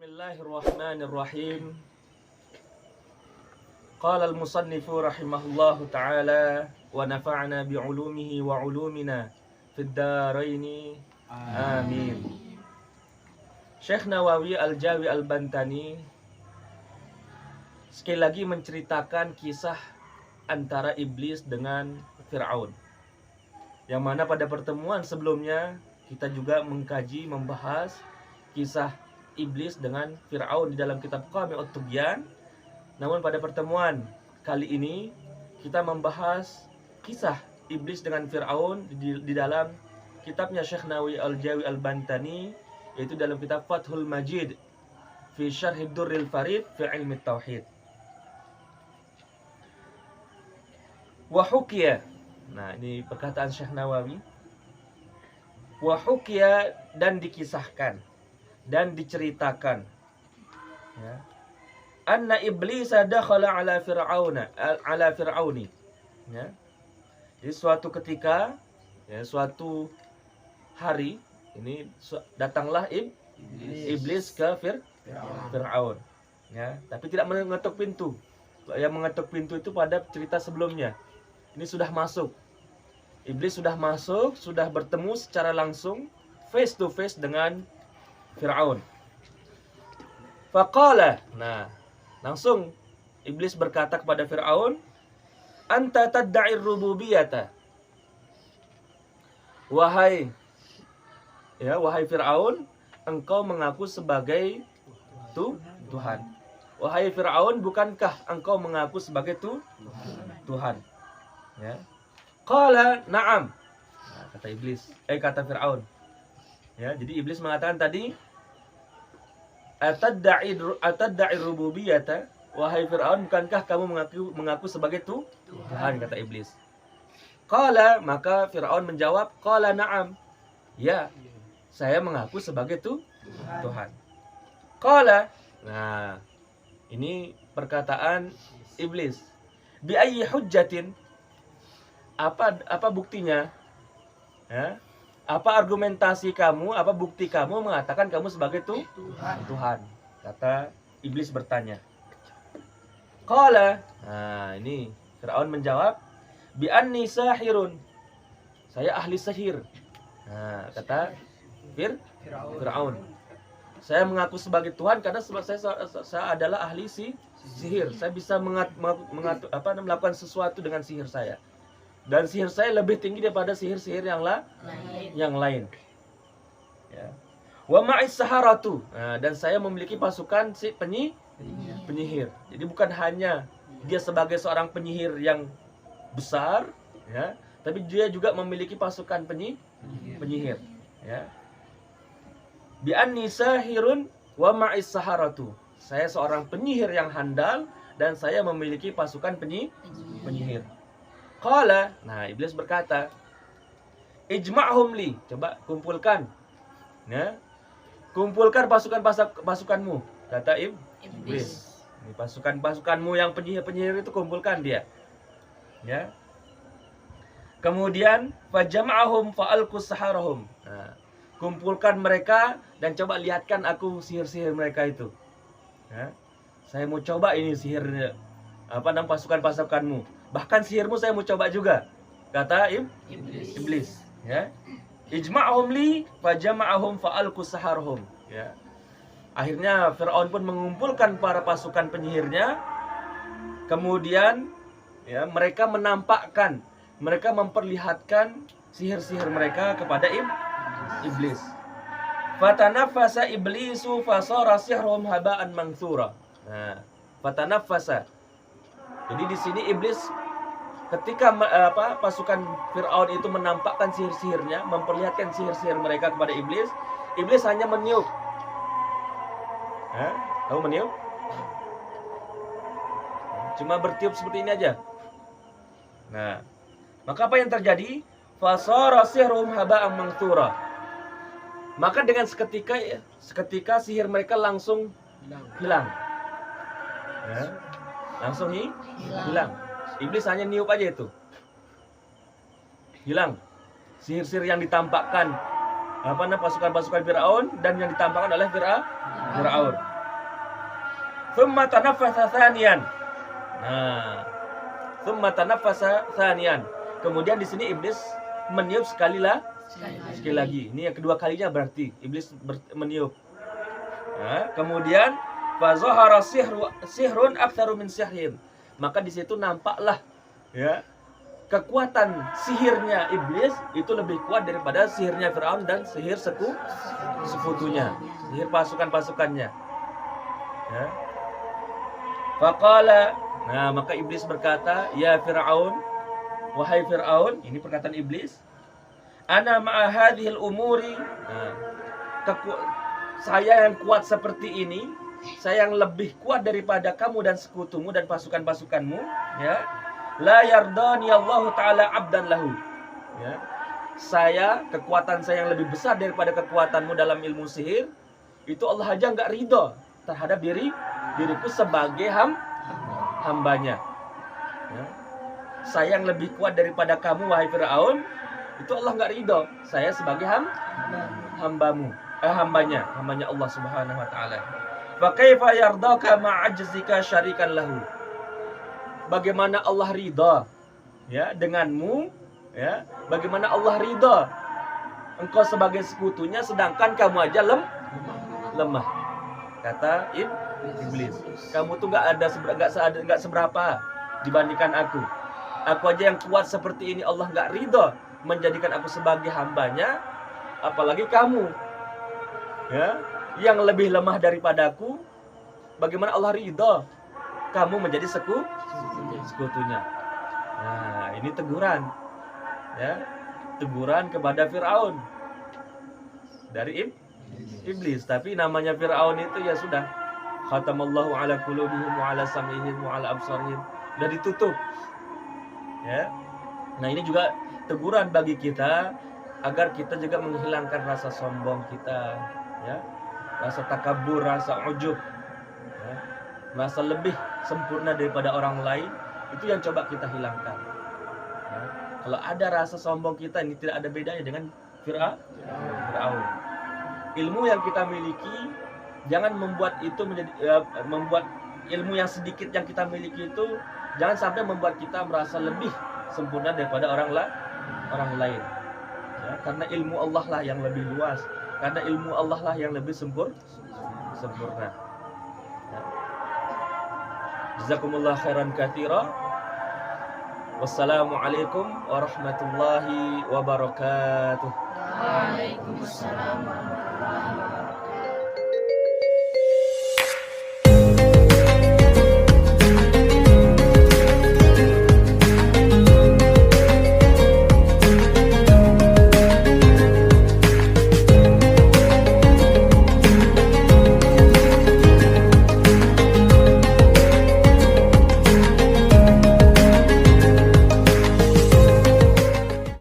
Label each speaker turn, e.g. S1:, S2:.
S1: Bismillahirrahmanirrahim. Qala al-musannifu rahimahullahu ta'ala wa nafa'na bi'ulumihi wa 'ulumina fid dharaini amin. Syekh Nawawi Al-Jawi Al-Bantani sekali lagi menceritakan kisah antara iblis dengan Fir'aun, yang mana pada pertemuan sebelumnya kita juga membahas kisah iblis dengan Fir'aun di dalam kitab Qami'ut Tughyan. Namun pada pertemuan kali ini kita membahas kisah iblis dengan Fir'aun di dalam kitabnya Syekh Nawawi Al-Jawi Al-Bantani, yaitu dalam kitab Fathul Majid fi Syarh Durril Farid fi Ilmi Tauhid. Wa hukiya. Nah, ini perkataan Syekh Nawawi. Wa hukiya, dan dikisahkan dan diceritakan, ya, anna iblis dakhala ala fir'auni, ya. Jadi suatu ketika, ya, suatu hari ini datanglah iblis ke Fir'aun, ya, tapi tidak mengetuk pintu. Yang mengetuk pintu itu pada cerita sebelumnya. Ini sudah masuk. Iblis sudah masuk, sudah bertemu secara langsung, face to face dengan Fir'aun. Faqala, nah, langsung iblis berkata kepada Fir'aun, anta tadda'ir rububiyata. Wahai Fir'aun, engkau mengaku sebagai Tuhan. Wahai Fir'aun, bukankah engkau mengaku sebagai Tuhan? Ya. Qala na'am. Nah, kata Fir'aun. Ya, jadi iblis mengatakan tadi, atadda'i rububiyata, wahai Fir'aun, bukankah kamu mengaku sebagai Tuhan, kata iblis. Qala, maka Fir'aun menjawab, qala na'am, ya, saya mengaku sebagai Tuhan. Qala, nah, ini perkataan iblis. Bi ayyi hujjatin, apa buktinya? Ya? Apa argumentasi kamu, apa bukti kamu mengatakan kamu sebagai Tuhan? Kata iblis bertanya. Qala, nah ini Fir'aun menjawab, bi anni sahirun, saya ahli sihir. Nah, kata Fir'aun, saya mengaku sebagai Tuhan karena saya adalah ahli sihir. Saya bisa melakukan sesuatu dengan sihir saya. Dan sihir saya lebih tinggi daripada sihir-sihir yang lain. Ya. Wa ma'is saharatu. Nah, dan saya memiliki pasukan penyihir. Jadi bukan hanya dia sebagai seorang penyihir yang besar, ya, tapi dia juga memiliki pasukan penyihir. Ya. Bi anni sahirun wa ma'is saharatu. Saya seorang penyihir yang handal dan saya memiliki pasukan penyihir. Qala, nah iblis berkata, ijma'hum li, coba kumpulkan, ya, kumpulkan pasukanmu, kata iblis. Ini pasukanmu yang penyihir itu kumpulkan dia, ya. Kemudian fajama'ahum fa'alqus saharahum. Nah, kumpulkan mereka dan coba lihatkan aku sihir-sihir mereka itu. Ya. Saya mau coba ini sihir pasukanmu. Bahkan sihirmu saya mau coba juga, kata iblis. Ya. Ijma'hum li fajama'ahum fa'alqus saharahum. Ya. Akhirnya Fir'aun pun mengumpulkan para pasukan penyihirnya. Kemudian, ya, mereka memperlihatkan sihir-sihir mereka kepada iblis. Fatanafasa iblisu fasara sihrum haba'an mansura. Nah, fatanafasa. Jadi di sini iblis ketika pasukan Fir'aun itu menampakkan sihir-sihirnya, memperlihatkan sihir-sihir mereka kepada iblis, iblis hanya meniup. Kamu meniup? Cuma bertiup seperti ini aja. Nah, maka apa yang terjadi? Fasara sihrum haba'an mansura. Maka dengan seketika sihir mereka langsung hilang. Ya. Langsung hilang. Iblis hanya niup aja itu. Hilang. Sihir-sihir yang ditampakkan pasukan-pasukan Fir'aun dan yang ditampakkan oleh Fir'aun. Thumma tanaffasa thaniyan. Nah, thumma tanaffasa thaniyan. Kemudian di sini iblis meniup sekali lagi. Ini yang kedua kalinya berarti iblis meniup. Nah, kemudian fa zahara sihrun aktsaru min sihrin. Maka di situ nampaklah ya kekuatan sihirnya iblis itu lebih kuat daripada sihirnya Firaun dan sihir sekutunya, sihir pasukan-pasukannya. Ya. Faqala, nah maka iblis berkata, ya Firaun, wahai Firaun, ini perkataan iblis, ana ma'a hadhil umuri, nah, saya yang kuat seperti ini, saya yang lebih kuat daripada kamu dan sekutumu dan pasukan-pasukanmu, ya. La yardani Allah Ta'ala abdan lahu. Ya. Saya, kekuatan saya yang lebih besar daripada kekuatanmu dalam ilmu sihir, itu Allah aja nggak ridho terhadap diriku sebagai hambanya. Ya. Saya yang lebih kuat daripada kamu, wahai Firaun, itu Allah nggak ridho. Saya sebagai hambanya Allah Subhanahu Wa Ta'ala. Fa kaifa yardaka ma'ajzika syarikan lahu. Bagaimana Allah ridha ya denganmu, ya? Bagaimana Allah ridha engkau sebagai sekutunya sedangkan kamu aja lemah. Kata iblis, kamu tuh nggak seberapa dibandingkan aku. Aku aja yang kuat seperti ini Allah nggak ridha menjadikan aku sebagai hambanya, apalagi kamu ya yang lebih lemah daripadaku. Bagaimana Allah ridha kamu menjadi sekutunya. Nah, ini teguran ya, teguran kepada Firaun dari iblis. Tapi namanya Firaun itu ya sudah, khatamallahu ala qulubihim wa ala sam'ihim wa ala absarihim, sudah ditutup ya. Nah, ini juga teguran bagi kita agar kita juga menghilangkan rasa sombong kita ya, rasa takabur, rasa ujub ya, rasa lebih sempurna daripada orang lain, itu yang coba kita hilangkan ya. Kalau ada rasa sombong kita, ini tidak ada bedanya dengan Firaun. Ilmu yang kita miliki jangan membuat itu membuat ilmu yang sedikit yang kita miliki itu jangan sampai membuat kita merasa lebih sempurna daripada orang lain ya. Karena ilmu Allah lah yang lebih luas, karena ilmu Allah lah yang lebih sempurna ya. Jazakumullah khairan katsira. Wassalamualaikum warahmatullahi wabarakatuh.
S2: Waalaikumsalam warahmatullahi wabarakatuh.